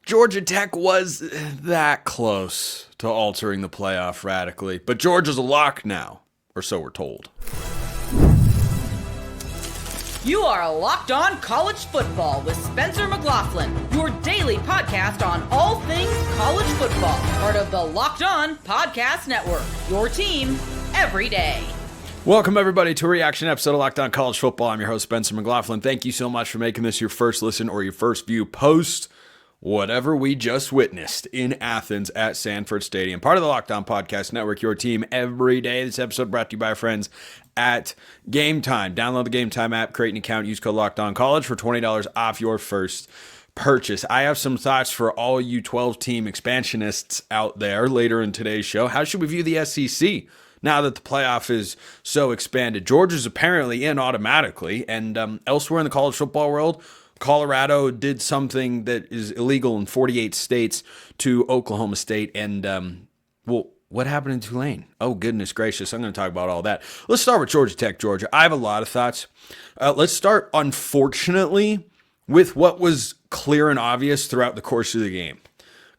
Georgia Tech was that close to altering the playoff radically, but Georgia's a lock now, or so we're told. You are Locked On College Football with Spencer McLaughlin, your daily podcast on all things college football. Part of the Locked On Podcast Network, your team every day. Welcome, everybody, to a reaction episode of Locked On College Football. I'm your host, Spencer McLaughlin. Thank you so much for making this your first listen or your first view post whatever we just witnessed in Athens at Sanford Stadium. Part of the Locked On Podcast Network, your team every day. This episode brought to you by our friends at Game Time. Download the Game Time app, create an account, use code Locked On College for $20 off your first purchase. I have some thoughts for all you 12-team expansionists out there later in today's show. How should we view the SEC now that the playoff is so expanded? Georgia's apparently in automatically, and elsewhere in the college football world, Colorado did something that is illegal in 48 states to Oklahoma State, and what happened in Tulane? Oh, goodness gracious. I'm going to talk about all that. Let's start with Georgia Tech, Georgia. I have a lot of thoughts. Let's start, unfortunately, with what was clear and obvious throughout the course of the game.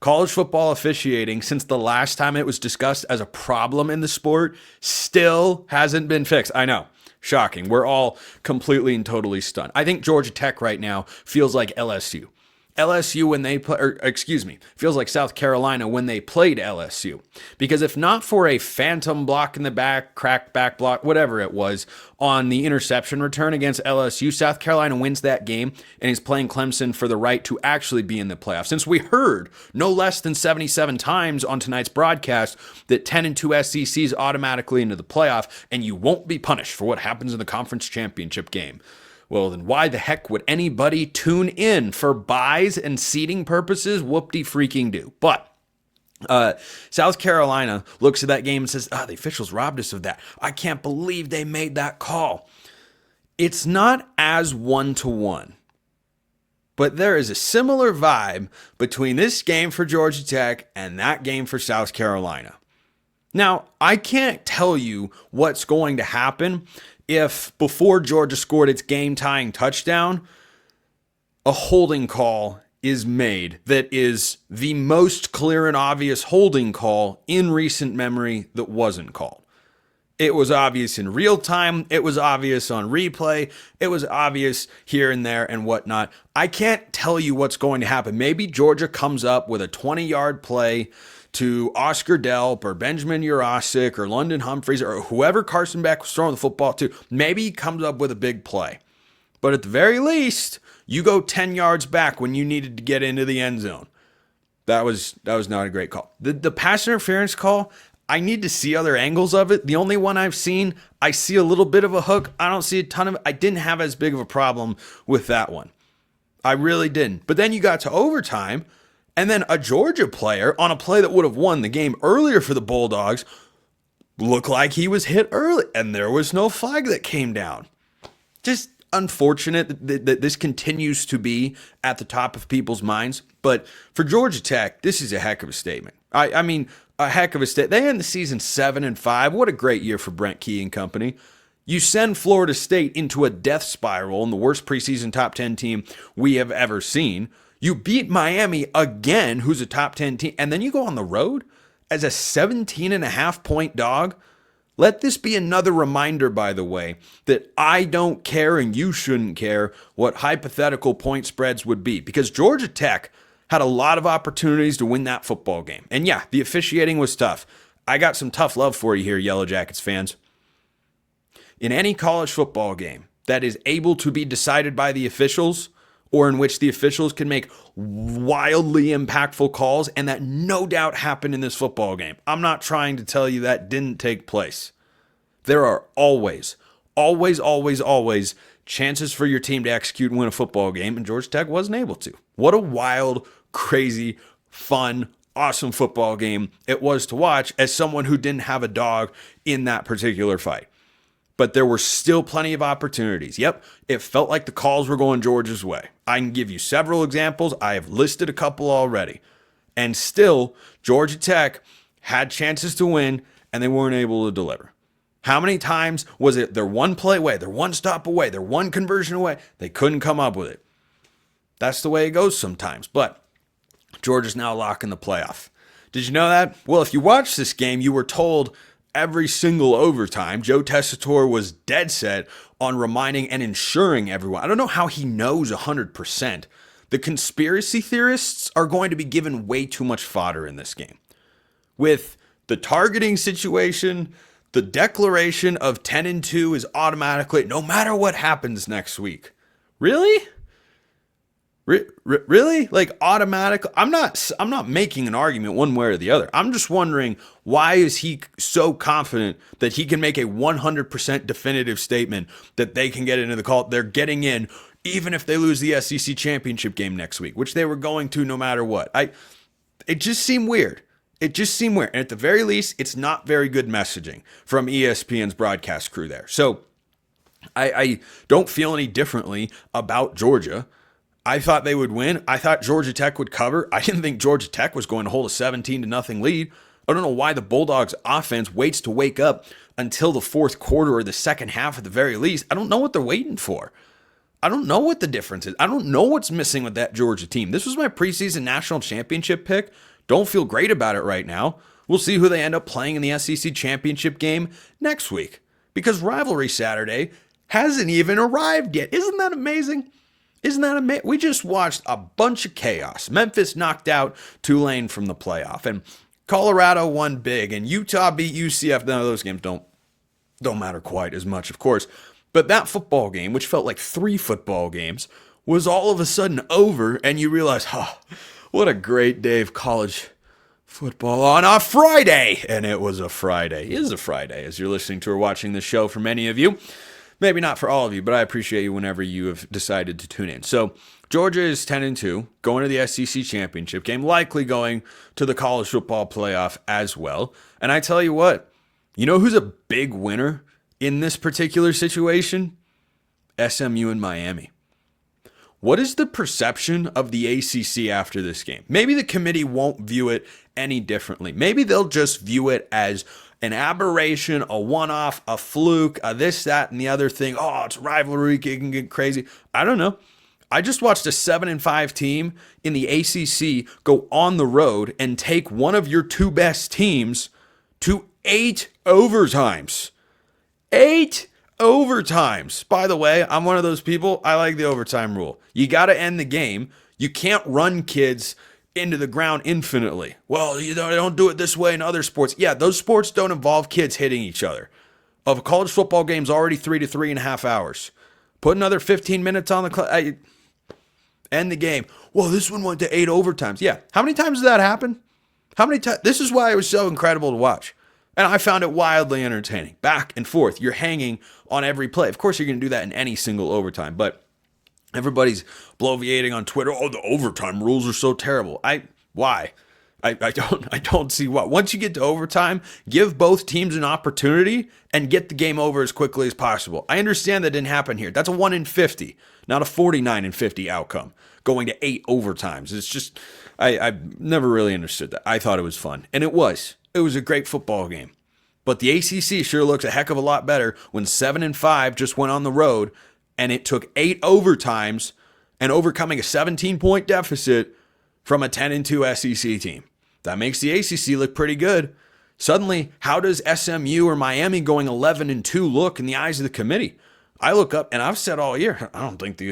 College football officiating, since the last time it was discussed as a problem in the sport, still hasn't been fixed. I know. Shocking. We're all completely and totally stunned. I think Georgia Tech right now feels like LSU. LSU when they play, feels like South Carolina when they played LSU. Because if not for a phantom block in the back, cracked back block, whatever it was, on the interception return against LSU, South Carolina wins that game and is playing Clemson for the right to actually be in the playoffs. Since we heard no less than 77 times on tonight's broadcast that 10-2 SECs automatically into the playoff, and you won't be punished for what happens in the conference championship game. Well, then why the heck would anybody tune in for buys and seeding purposes? Whoop-de-freaking do. But South Carolina looks at that game and says, the officials robbed us of that. I can't believe they made that call. It's not as one-to-one, but there is a similar vibe between this game for Georgia Tech and that game for South Carolina. Now, I can't tell you what's going to happen if before Georgia scored its game-tying touchdown, a holding call is made that is the most clear and obvious holding call in recent memory that wasn't called. It was obvious in real time. It was obvious on replay. It was obvious here and there and whatnot. I can't tell you what's going to happen. Maybe Georgia comes up with a 20-yard play to Oscar Delp or Benjamin Urasic or London Humphreys or whoever Carson Beck was throwing the football to. Maybe he comes up with a big play. But at the very least, you go 10 yards back when you needed to get into the end zone. That was not a great call. The pass interference call, I need to see other angles of it. The only one I've seen, I see a little bit of a hook. I don't see a ton of it. I didn't have as big of a problem with that one. I really didn't. But then you got to overtime, and then a Georgia player on a play that would have won the game earlier for the Bulldogs looked like he was hit early, and there was no flag that came down. Just unfortunate that this continues to be at the top of people's minds. But for Georgia Tech, this is a heck of a statement. I mean, a heck of a statement. They end the season 7-5. What a great year for Brent Key and company. You send Florida State into a death spiral and the worst preseason top 10 team we have ever seen. You beat Miami again, who's a top 10 team, and then you go on the road as a 17.5-point dog. Let this be another reminder, by the way, that I don't care and you shouldn't care what hypothetical point spreads would be, because Georgia Tech had a lot of opportunities to win that football game. And yeah, the officiating was tough. I got some tough love for you here, Yellowjackets fans. In any college football game that is able to be decided by the officials, or in which the officials can make wildly impactful calls, and that no doubt happened in this football game. I'm not trying to tell you that didn't take place. There are always chances for your team to execute and win a football game, and Georgia Tech wasn't able to. What a wild, crazy, fun, awesome football game it was to watch as someone who didn't have a dog in that particular fight. But there were still plenty of opportunities. Yep, it felt like the calls were going Georgia's way. I can give you several examples. I have listed a couple already. And still, Georgia Tech had chances to win, and they weren't able to deliver. How many times was it they're one play away, they're one stop away, they're one conversion away? They couldn't come up with it. That's the way it goes sometimes. But Georgia's now locking the playoff. Did you know that? Well, if you watched this game, you were told every single overtime, Joe Tessitore was dead set on reminding and ensuring everyone. I don't know how he knows 100%. The conspiracy theorists are going to be given way too much fodder in this game. With the targeting situation, the declaration of 10-2 is automatically, no matter what happens next week. Really? Really? Like automatic? I'm not making an argument one way or the other. I'm just wondering, why is he so confident that he can make a 100% definitive statement that they can get into the call? They're getting in even if they lose the SEC championship game next week, which they were going to no matter what. It just seemed weird. It just seemed weird. And at the very least, it's not very good messaging from ESPN's broadcast crew there. So I don't feel any differently about Georgia. I thought they would win. I thought Georgia Tech would cover. I didn't think Georgia Tech was going to hold a 17-0 lead. I don't know why the Bulldogs offense waits to wake up until the fourth quarter or the second half at the very least. I don't know what they're waiting for. I don't know what the difference is. I don't know what's missing with that Georgia team. This was my preseason national championship pick. Don't feel great about it right now. We'll see who they end up playing in the SEC championship game next week, because Rivalry Saturday hasn't even arrived yet. Isn't that amazing? Isn't that amazing? We just watched a bunch of chaos. Memphis knocked out Tulane from the playoff, and Colorado won big, and Utah beat UCF. None of those games don't matter quite as much, of course. But that football game, which felt like 3 football games, was all of a sudden over, and you realize, what a great day of college football on a Friday. And it was a Friday. It is a Friday as you're listening to or watching this show for many of you. Maybe not for all of you, but I appreciate you whenever you have decided to tune in. So Georgia is 10-2, going to the SEC championship game, likely going to the college football playoff as well. And I tell you what, you know who's a big winner in this particular situation? SMU and Miami. What is the perception of the ACC after this game? Maybe the committee won't view it any differently. Maybe they'll just view it as an aberration, a one-off, a fluke, a this, that, and the other thing. Oh, it's rivalry, it can get crazy. I don't know. I just watched a 7-5 team in the ACC go on the road and take one of your 2 best teams to 8 overtimes. 8 overtimes. By the way, I'm one of those people, I like the overtime rule. You got to end the game. You can't run kids into the ground infinitely. Well, you don't do it this way in other sports. Yeah, those sports don't involve kids hitting each other. A college football game's already 3 to 3.5 hours. Put another 15 minutes on the clock. End the game. Well, this one went to 8 overtimes. Yeah. How many times did that happen? How many times? This is why it was so incredible to watch. And I found it wildly entertaining. Back and forth. You're hanging on every play. Of course, you're going to do that in any single overtime. But everybody's bloviating on Twitter. Oh, the overtime rules are so terrible. Why? I don't see why. Once you get to overtime, give both teams an opportunity and get the game over as quickly as possible. I understand that didn't happen here. That's a 1 in 50, not a 49 in 50 outcome. Going to 8 overtimes. It's just, I've never really understood that. I thought it was fun. And it was. It was a great football game. But the ACC sure looks a heck of a lot better when 7-5 just went on the road and it took 8 overtimes and overcoming a 17-point deficit from a 10-2 SEC team. That makes the ACC look pretty good. Suddenly, how does SMU or Miami going 11-2 look in the eyes of the committee? I look up, and I've said all year, I don't think the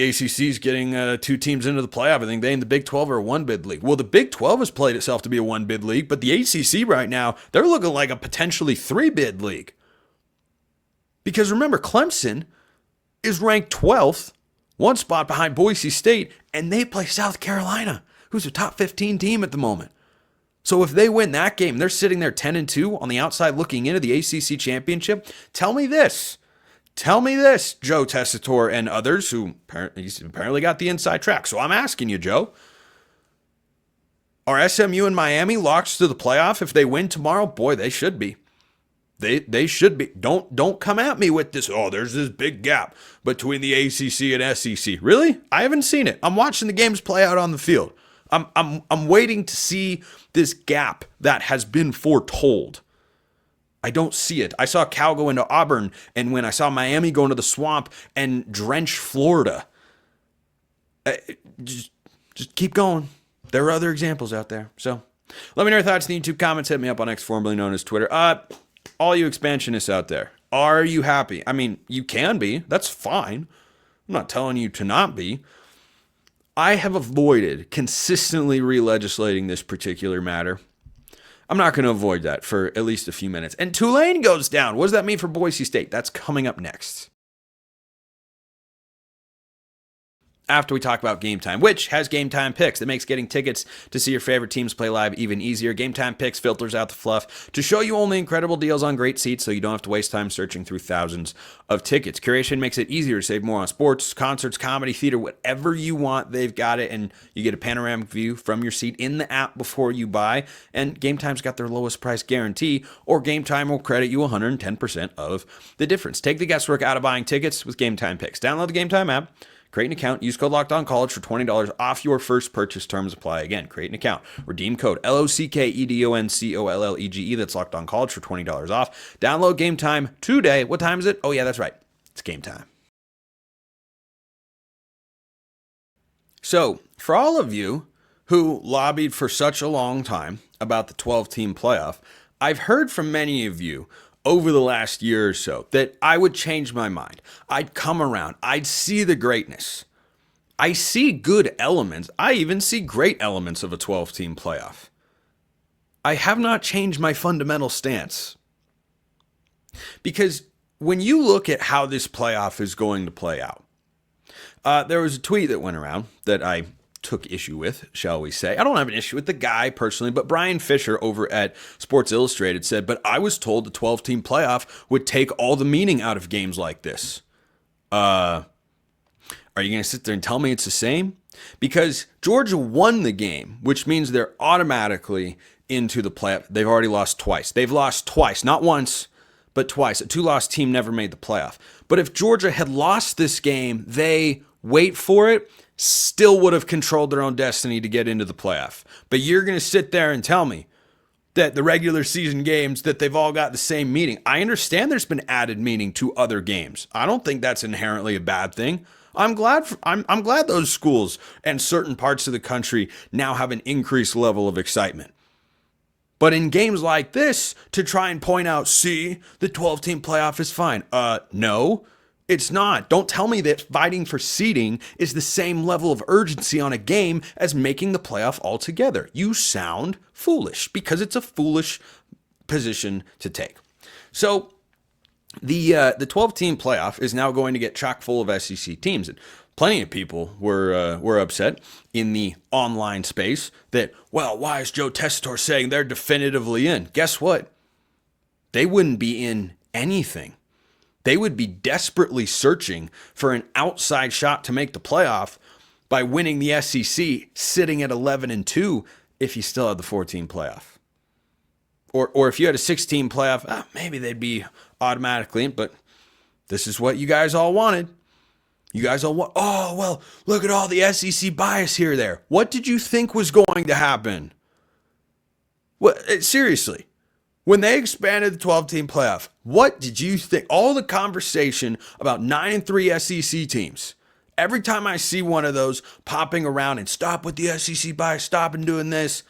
ACC is getting 2 teams into the playoff. I think they in the Big 12 are a 1-bid league. Well, the Big 12 has played itself to be a 1-bid league, but the ACC right now, they're looking like a potentially 3-bid league. Because remember, Clemson is ranked 12th, 1 spot behind Boise State, and they play South Carolina, who's a top 15 team at the moment. So if they win that game, they're sitting there 10-2 on the outside looking into the ACC championship. Tell me this, Joe Tessitore and others who apparently got the inside track. So I'm asking you, Joe, are SMU and Miami locks to the playoff if they win tomorrow? Boy, they should be. They should be. Don't come at me with this, oh, there's this big gap between the ACC and SEC. Really? I haven't seen it. I'm watching the games play out on the field. I'm waiting to see this gap that has been foretold. I don't see it. I saw Cal go into Auburn, and when I saw Miami go into the swamp and drench Florida. Just keep going. there are other examples out there. So let me know your thoughts in the YouTube comments. Hit me up on X, formerly known as Twitter. All you expansionists out there, are you happy? I mean, you can be. That's fine. I'm not telling you to not be. I have avoided consistently re-legislating this particular matter. I'm not going to avoid that for at least a few minutes. And Tulane goes down. What does that mean for Boise State? That's coming up next. After we talk about Game Time, which has Game Time picks that makes getting tickets to see your favorite teams play live even easier. Game Time picks filters out the fluff to show you only incredible deals on great seats so you don't have to waste time searching through thousands of tickets. Curation makes it easier to save more on sports, concerts, comedy, theater, whatever you want, they've got it, and you get a panoramic view from your seat in the app before you buy, and Game Time's got their lowest price guarantee, or Game Time will credit you 110% of the difference. Take the guesswork out of buying tickets with Game Time picks. Download the Game Time app. Create an account. Use code LOCKEDONCollege for $20 off your first purchase. Terms apply. Again, create an account. Redeem code LOCKEDONCOLLEGE. That's LOCKEDONCollege for $20 off. Download Game Time today. What time is it? Oh, yeah, that's right. It's Game Time. So, for all of you who lobbied for such a long time about the 12-team playoff, I've heard from many of you over the last year or so that I would change my mind. I'd come around. I'd see the greatness. I see good elements. I even see great elements of a 12-team playoff. I have not changed my fundamental stance. Because when you look at how this playoff is going to play out, there was a tweet that went around that I took issue with, shall we say. I don't have an issue with the guy personally, but Brian Fisher over at Sports Illustrated said, but I was told the 12-team playoff would take all the meaning out of games like this. Are you going to sit there and tell me it's the same? Because Georgia won the game, which means they're automatically into the playoff. They've already lost twice. They've lost twice, not once, but twice. A two-loss team never made the playoff. But if Georgia had lost this game, they, wait for it, still would have controlled their own destiny to get into the playoff. But you're going to sit there and tell me that the regular season games, that they've all got the same meaning. I understand there's been added meaning to other games. I don't think that's inherently a bad thing. I'm glad those schools and certain parts of the country now have an increased level of excitement. But in games like this, to try and point out, see, the 12-team playoff is fine. No. It's not. Don't tell me that fighting for seeding is the same level of urgency on a game as making the playoff altogether. You sound foolish because it's a foolish position to take. So the 12-team playoff is now going to get chock full of SEC teams. And plenty of people were upset in the online space that, well, why is Joe Tessitore saying they're definitively in? Guess what? They wouldn't be in anything. They would be desperately searching for an outside shot to make the playoff by winning the SEC, sitting at 11-2 if you still had the 14 playoff. Or if you had a 16 playoff, maybe they'd be automatically in, but this is what you guys all wanted. You guys all want, oh, well, look at all the SEC bias here there. What did you think was going to happen? What, seriously. When they expanded the 12-team playoff, what did you think? All the conversation about 9-3 SEC teams. Every time I see one of those popping around and stop with the SEC bias, stop and doing this,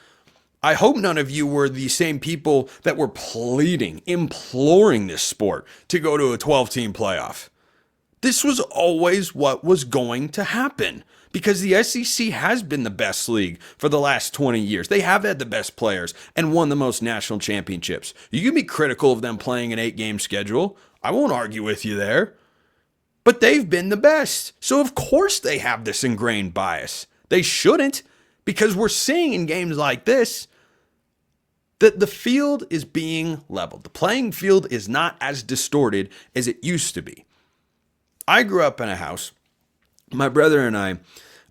I hope none of you were the same people that were pleading, imploring this sport to go to a 12-team playoff. This was always what was going to happen. Because the SEC has been the best league for the last 20 years. They have had the best players and won the most national championships. You can be critical of them playing an 8-game schedule. I won't argue with you there. But they've been the best. So of course they have this ingrained bias. They shouldn't, because we're seeing in games like this that the field is being leveled. The playing field is not as distorted as it used to be. I grew up in a house. My brother and I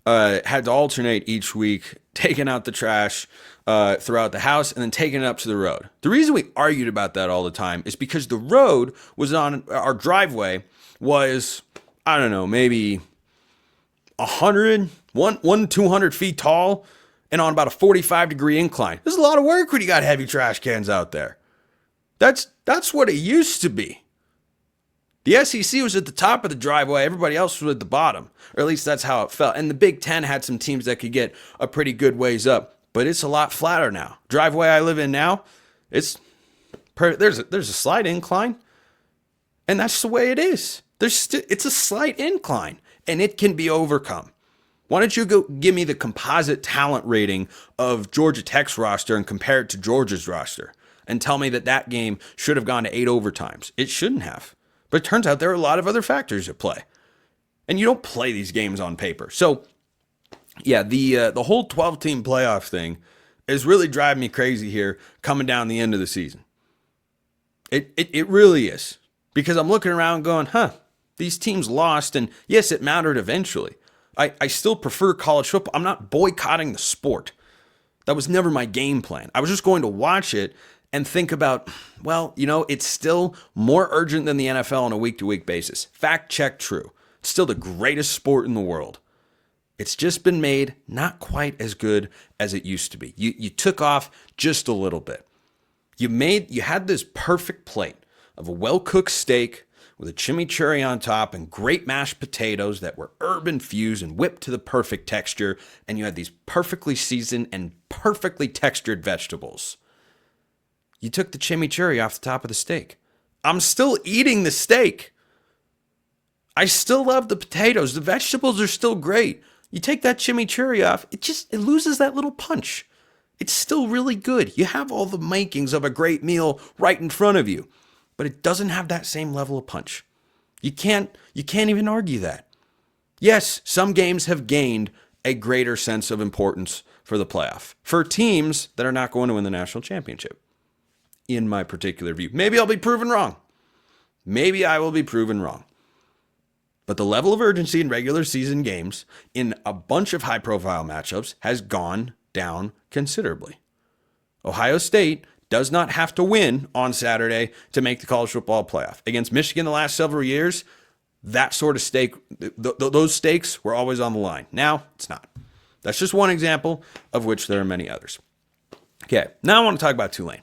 had to alternate each week, taking out the trash throughout the house and then taking it up to the road. The reason we argued about that all the time is because the road was on our driveway was, I don't know, maybe 200 feet tall and on about a 45-degree incline. There's a lot of work when you got heavy trash cans out there. That's what it used to be. The SEC was at the top of the driveway. Everybody else was at the bottom, or at least that's how it felt. And the Big Ten had some teams that could get a pretty good ways up, but it's a lot flatter now. Driveway I live in now, there's a slight incline, and that's the way it is. It's a slight incline, and it can be overcome. Why don't you go give me the composite talent rating of Georgia Tech's roster and compare it to Georgia's roster, and tell me that game should have gone to 8 overtimes? It shouldn't have. But it turns out there are a lot of other factors at play. And you don't play these games on paper. So, yeah, the whole 12-team playoff thing is really driving me crazy here coming down the end of the season. It really is. Because I'm looking around going, these teams lost, and yes, it mattered eventually. I still prefer college football. I'm not boycotting the sport. That was never my game plan. I was just going to watch it and think about, well, it's still more urgent than the NFL on a week-to-week basis. Fact check true. It's still the greatest sport in the world. It's just been made not quite as good as it used to be. You took off just a little bit. You had this perfect plate of a well-cooked steak with a chimichurri on top and great mashed potatoes that were herb-infused and whipped to the perfect texture, and you had these perfectly seasoned and perfectly textured vegetables. You took the chimichurri off the top of the steak. I'm still eating the steak. I still love the potatoes. The vegetables are still great. You take that chimichurri off, it loses that little punch. It's still really good. You have all the makings of a great meal right in front of you, but it doesn't have that same level of punch. You can't even argue that. Yes, some games have gained a greater sense of importance for the playoff, for teams that are not going to win the national championship, in my particular view. Maybe I'll be proven wrong. Maybe I will be proven wrong. But the level of urgency in regular season games in a bunch of high-profile matchups has gone down considerably. Ohio State does not have to win on Saturday to make the college football playoff. Against Michigan the last several years, that sort of stake, those stakes were always on the line. Now, it's not. That's just one example, of which there are many others. Okay, now I want to talk about Tulane.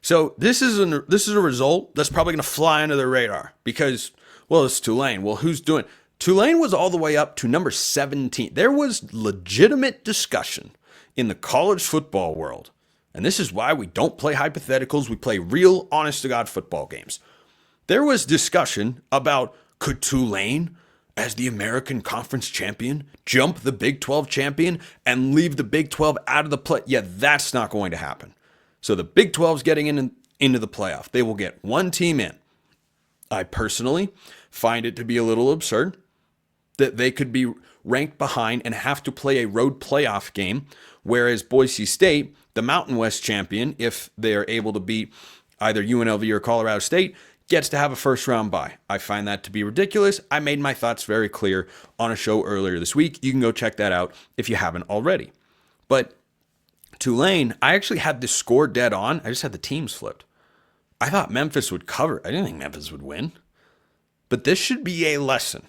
So this is a result that's probably going to fly under the radar because, well, it's Tulane. Well, who's doing it? Tulane was all the way up to number 17. There was legitimate discussion in the college football world, and this is why we don't play hypotheticals. We play real, honest-to-God football games. There was discussion about, could Tulane, as the American Conference champion, jump the Big 12 champion and leave the Big 12 out of the play? Yeah, that's not going to happen. So the Big 12's getting into the playoff. They will get one team in. I personally find it to be a little absurd that they could be ranked behind and have to play a road playoff game, whereas Boise State, the Mountain West champion, if they are able to beat either UNLV or Colorado State, gets to have a first-round bye. I find that to be ridiculous. I made my thoughts very clear on a show earlier this week. You can go check that out if you haven't already. But Tulane, I actually had the score dead on. I just had the teams flipped. I thought Memphis would cover. I didn't think Memphis would win. But this should be a lesson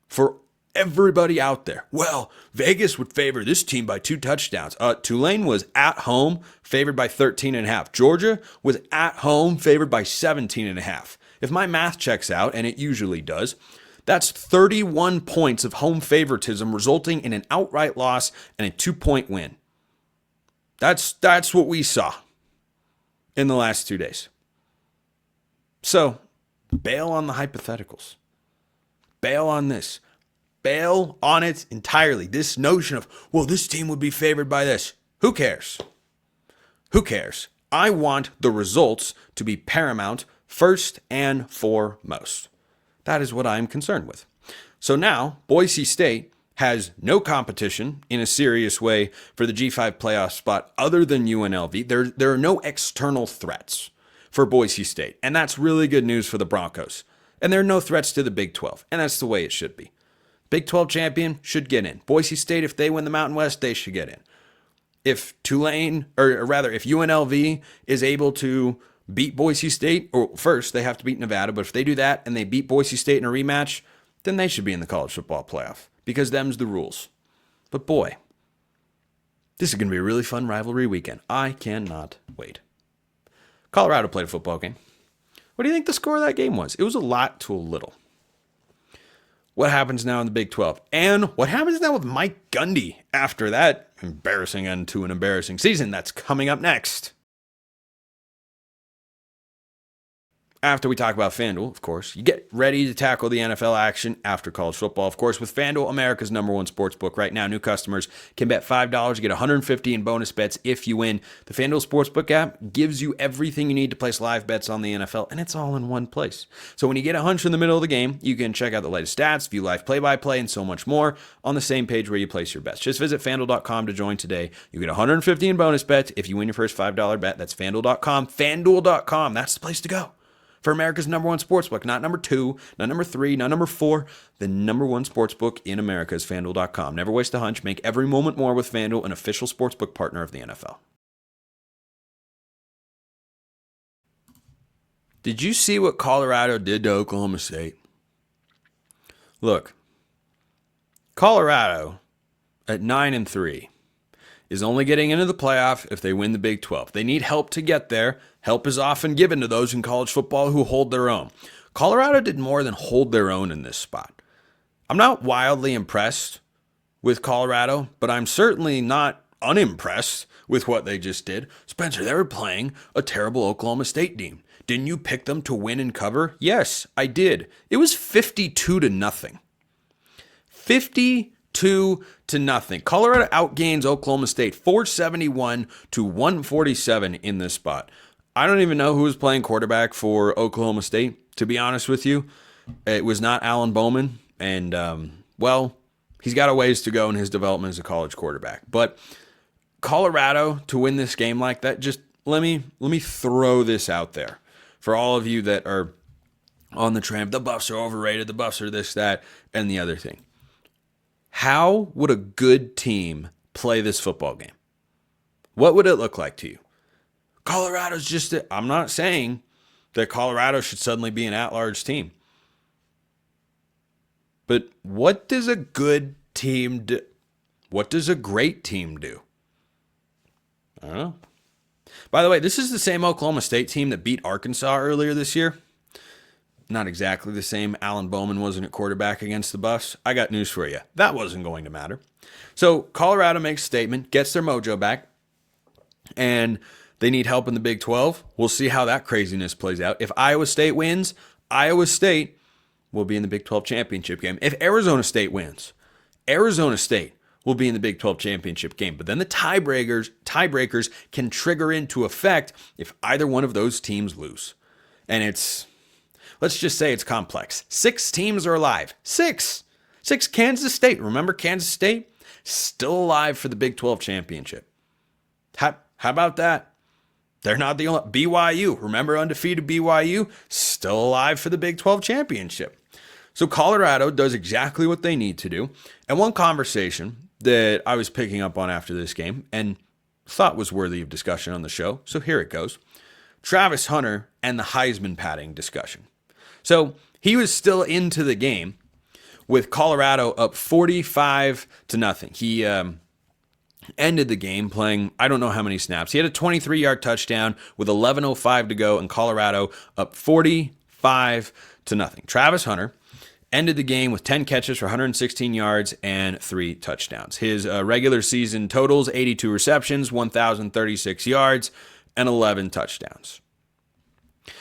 for everybody out there. Well, Vegas would favor this team by 2 touchdowns. Tulane was at home, favored by 13.5. Georgia was at home, favored by 17.5. If my math checks out, and it usually does, that's 31 points of home favoritism resulting in an outright loss and a 2-point win. That's what we saw in the last 2 days. So, bail on the hypotheticals. Bail on this. Bail on it entirely. This notion of, well, this team would be favored by this. Who cares? Who cares? I want the results to be paramount first and foremost. That is what I am concerned with. So now, Boise State has no competition in a serious way for the G5 playoff spot other than UNLV. There are no external threats for Boise State, and that's really good news for the Broncos. And there are no threats to the Big 12, and that's the way it should be. Big 12 champion should get in. Boise State, if they win the Mountain West, they should get in. If Tulane, or rather, if UNLV is able to beat Boise State, or first they have to beat Nevada, but if they do that and they beat Boise State in a rematch, then they should be in the college football playoff because them's the rules. But boy, this is going to be a really fun rivalry weekend. I cannot wait. Colorado played a football game. What do you think the score of that game was? It was a lot to a little. What happens now in the Big 12? And what happens now with Mike Gundy after that embarrassing end to an embarrassing season? That's coming up next. After we talk about FanDuel, of course, you get ready to tackle the NFL action after college football. Of course, with FanDuel, America's #1 sportsbook. Right now, new customers can bet $5 to get $150 in bonus bets if you win. The FanDuel Sportsbook app gives you everything you need to place live bets on the NFL, and it's all in one place. So when you get a hunch in the middle of the game, you can check out the latest stats, view live play-by-play, and so much more on the same page where you place your bets. Just visit FanDuel.com to join today. You get $150 in bonus bets if you win your first $5 bet. That's FanDuel.com. FanDuel.com. That's the place to go. For America's #1 sportsbook, not number 2, not number 3, not number 4. The #1 sportsbook in America is FanDuel.com. Never waste a hunch. Make every moment more with FanDuel, an official sportsbook partner of the NFL. Did you see what Colorado did to Oklahoma State? Look, Colorado at 9-3 is only getting into the playoff if they win the Big 12. They need help to get there. Help is often given to those in college football who hold their own. Colorado did more than hold their own in this spot. I'm not wildly impressed with Colorado, but I'm certainly not unimpressed with what they just did. Spencer, they were playing a terrible Oklahoma State team. Didn't you pick them to win and cover? Yes, I did. It was 52-0. 52-0. Colorado outgains Oklahoma State 471-147 in this spot. I don't even know who was playing quarterback for Oklahoma State, to be honest with you. It was not Alan Bowman, and, he's got a ways to go in his development as a college quarterback. But Colorado, to win this game like that, just let me throw this out there for all of you that are on the train. The Buffs are overrated, the Buffs are this, that, and the other thing. How would a good team play this football game? What would it look like to you? Colorado's just, I'm not saying that Colorado should suddenly be an at-large team. But what does a good team do? What does a great team do? I don't know. By the way, this is the same Oklahoma State team that beat Arkansas earlier this year. Not exactly the same. Alan Bowman wasn't at quarterback against the Buffs. I got news for you. That wasn't going to matter. So Colorado makes a statement, gets their mojo back, and they need help in the Big 12. We'll see how that craziness plays out. If Iowa State wins, Iowa State will be in the Big 12 championship game. If Arizona State wins, Arizona State will be in the Big 12 championship game. But then the tiebreakers can trigger into effect if either one of those teams lose. And let's just say it's complex. 6 teams are alive. 6. Kansas State. Remember Kansas State? Still alive for the Big 12 championship. How about that? They're not the only. BYU. Remember undefeated BYU? Still alive for the Big 12 championship. So Colorado does exactly what they need to do. And one conversation that I was picking up on after this game and thought was worthy of discussion on the show, so here it goes. Travis Hunter and the Heisman padding discussion. So he was still into the game with Colorado up 45-0. He ended the game playing, I don't know how many snaps. He had a 23-yard touchdown with 11:05 to go, and Colorado up 45-0. Travis Hunter ended the game with 10 catches for 116 yards and 3 touchdowns. His regular season totals, 82 receptions, 1,036 yards, and 11 touchdowns.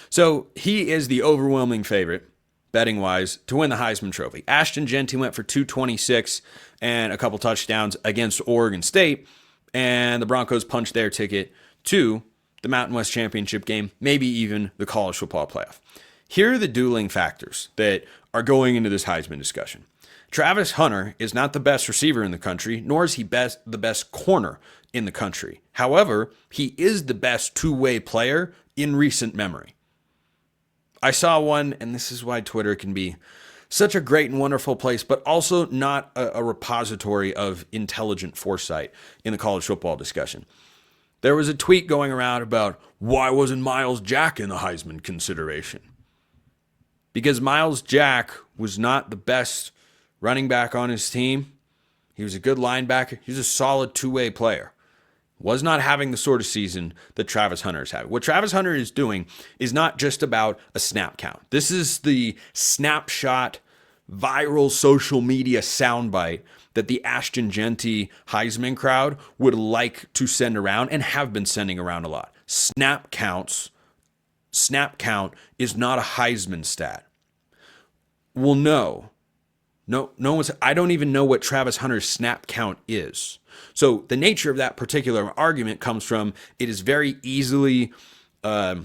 So he is the overwhelming favorite, betting-wise, to win the Heisman Trophy. Ashton Jeanty went for 226 and a couple touchdowns against Oregon State, and the Broncos punched their ticket to the Mountain West Championship game, maybe even the college football playoff. Here are the dueling factors that are going into this Heisman discussion. Travis Hunter is not the best receiver in the country, nor is he the best corner in the country. However, he is the best two-way player in recent memory. I saw one, and this is why Twitter can be such a great and wonderful place, but also not a repository of intelligent foresight in the college football discussion. There was a tweet going around about why wasn't Miles Jack in the Heisman consideration? Because Miles Jack was not the best running back on his team. He was a good linebacker. He was a solid two-way player. was not having the sort of season that Travis Hunter is having. What Travis Hunter is doing is not just about a snap count. This is the snapshot, viral social media soundbite that the Ashton Jeanty Heisman crowd would like to send around and have been sending around a lot. Snap count is not a Heisman stat. Well, no, I don't even know what Travis Hunter's snap count is. So the nature of that particular argument comes from it is very easy to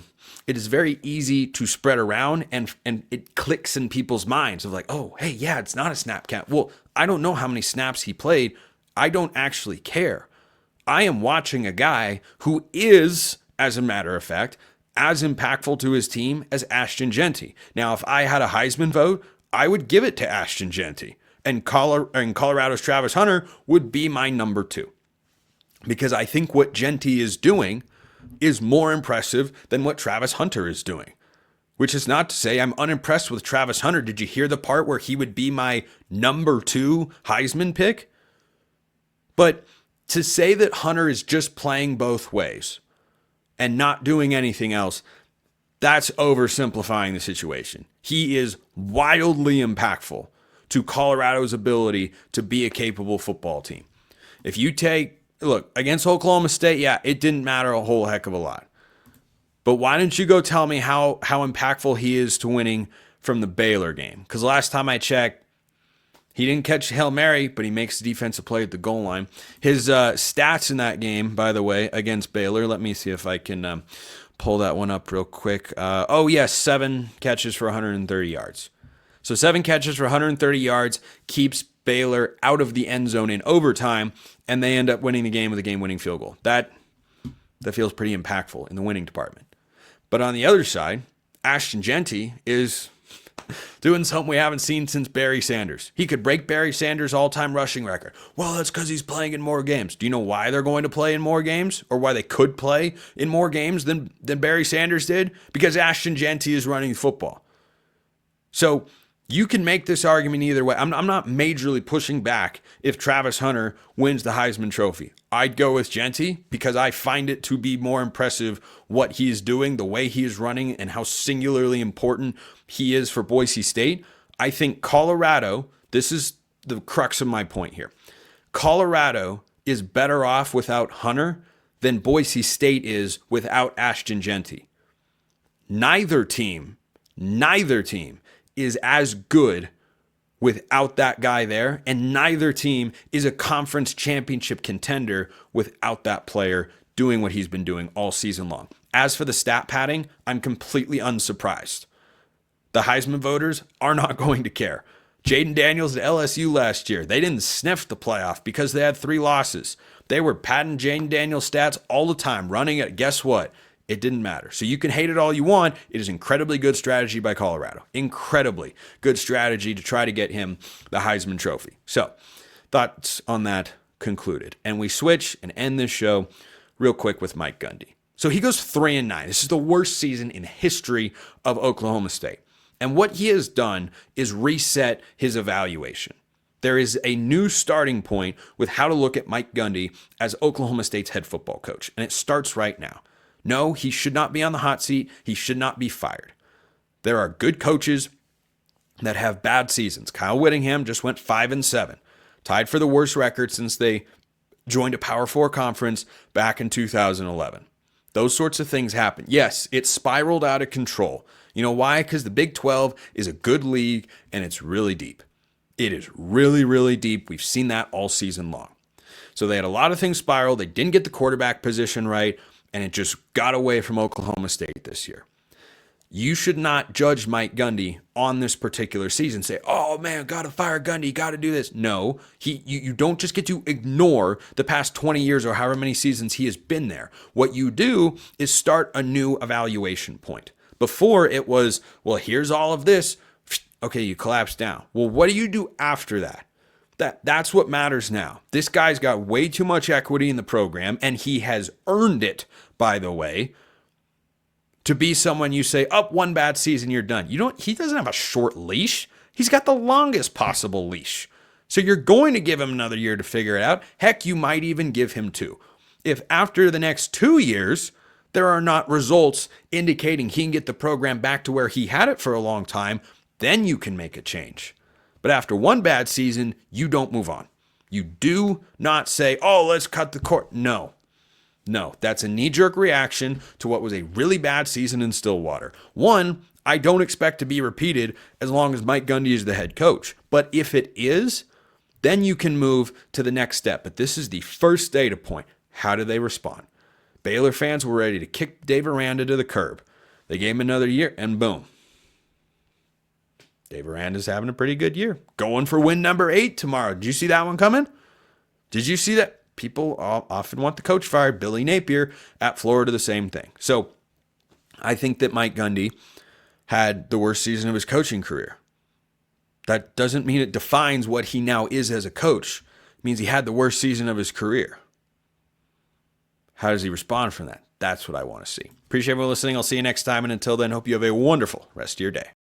spread around, and it clicks in people's minds of like, oh, hey, yeah, it's not a snap count. Well, I don't know how many snaps he played. I don't actually care. I am watching a guy who is, as a matter of fact, as impactful to his team as Ashton Jeanty. Now, if I had a Heisman vote, I would give it to Ashton Jeanty, and Colorado's Travis Hunter would be my number 2. Because I think what Jeanty is doing is more impressive than what Travis Hunter is doing. Which is not to say I'm unimpressed with Travis Hunter. Did you hear the part where he would be my number 2 Heisman pick? But to say that Hunter is just playing both ways and not doing anything else, that's oversimplifying the situation. He is wildly impactful to Colorado's ability to be a capable football team. If you look, against Oklahoma State, yeah, it didn't matter a whole heck of a lot. But why don't you go tell me how impactful he is to winning from the Baylor game? Because last time I checked, he didn't catch Hail Mary, but he makes the defensive play at the goal line. His stats in that game, by the way, against Baylor, let me see if I can pull that one up real quick. 7 catches for 130 yards. So 7 catches for 130 yards keeps Baylor out of the end zone in overtime, and they end up winning the game with a game-winning field goal. That feels pretty impactful in the winning department. But on the other side, Ashton Jeanty is doing something we haven't seen since Barry Sanders. He could break Barry Sanders' all-time rushing record. Well, that's because he's playing in more games. Do you know why they're going to play in more games, or why they could play in more games than Barry Sanders did? Because Ashton Jeanty is running football. So you can make this argument either way. I'm not majorly pushing back if Travis Hunter wins the Heisman Trophy. I'd go with Jeanty because I find it to be more impressive what he is doing, the way he is running, and how singularly important he is for Boise State. I think Colorado, this is the crux of my point here. Colorado is better off without Hunter than Boise State is without Ashton Jeanty. Neither team is as good without that guy there, and neither team is a conference championship contender without that player doing what he's been doing all season long. As for the stat padding, I'm completely unsurprised. The Heisman voters are not going to care. Jaden Daniels at LSU last year, they didn't sniff the playoff because they had 3 losses. They were padding Jaden Daniels stats all the time, running it. Guess what? It didn't matter. So you can hate it all you want. It is incredibly good strategy by Colorado. Incredibly good strategy to try to get him the Heisman Trophy. So thoughts on that concluded. And we switch and end this show real quick with Mike Gundy. So he goes 3-9. This is the worst season in history of Oklahoma State. And what he has done is reset his evaluation. There is a new starting point with how to look at Mike Gundy as Oklahoma State's head football coach. And it starts right now. No, he should not be on the hot seat. He should not be fired. There are good coaches that have bad seasons. Kyle Whittingham just went 5-7, tied for the worst record since they joined a Power 4 conference back in 2011. Those sorts of things happen. Yes, it spiraled out of control. You know why? Because the Big 12 is a good league and it's really deep. It is really, really deep. We've seen that all season long. So they had a lot of things spiral. They didn't get the quarterback position right, and it just got away from Oklahoma State this year. You should not judge Mike Gundy on this particular season. Say, oh man, got to fire Gundy, got to do this. No, you don't just get to ignore the past 20 years or however many seasons he has been there. What you do is start a new evaluation point. Before it was, well, here's all of this. Okay, you collapse down. Well, what do you do after that? That's what matters now. This guy's got way too much equity in the program, and he has earned it, by the way, to be someone you say, up one bad season, you're done. He doesn't have a short leash. He's got the longest possible leash. So you're going to give him another year to figure it out. Heck, you might even give him 2. If after the next 2 years, there are not results indicating he can get the program back to where he had it for a long time, then you can make a change. But after one bad season, you don't move on. You do not say, oh, let's cut the cord. No, that's a knee-jerk reaction to what was a really bad season in Stillwater. One, I don't expect to be repeated as long as Mike Gundy is the head coach. But if it is, then you can move to the next step. But this is the first data point. How do they respond? Baylor fans were ready to kick Dave Aranda to the curb. They gave him another year, and boom. Dave Aranda's having a pretty good year. Going for win number 8 tomorrow. Did you see that one coming? Did you see that? People often want the coach fired. Billy Napier at Florida, the same thing. So I think that Mike Gundy had the worst season of his coaching career. That doesn't mean it defines what he now is as a coach. It means he had the worst season of his career. How does he respond from that? That's what I want to see. Appreciate everyone listening. I'll see you next time. And until then, hope you have a wonderful rest of your day.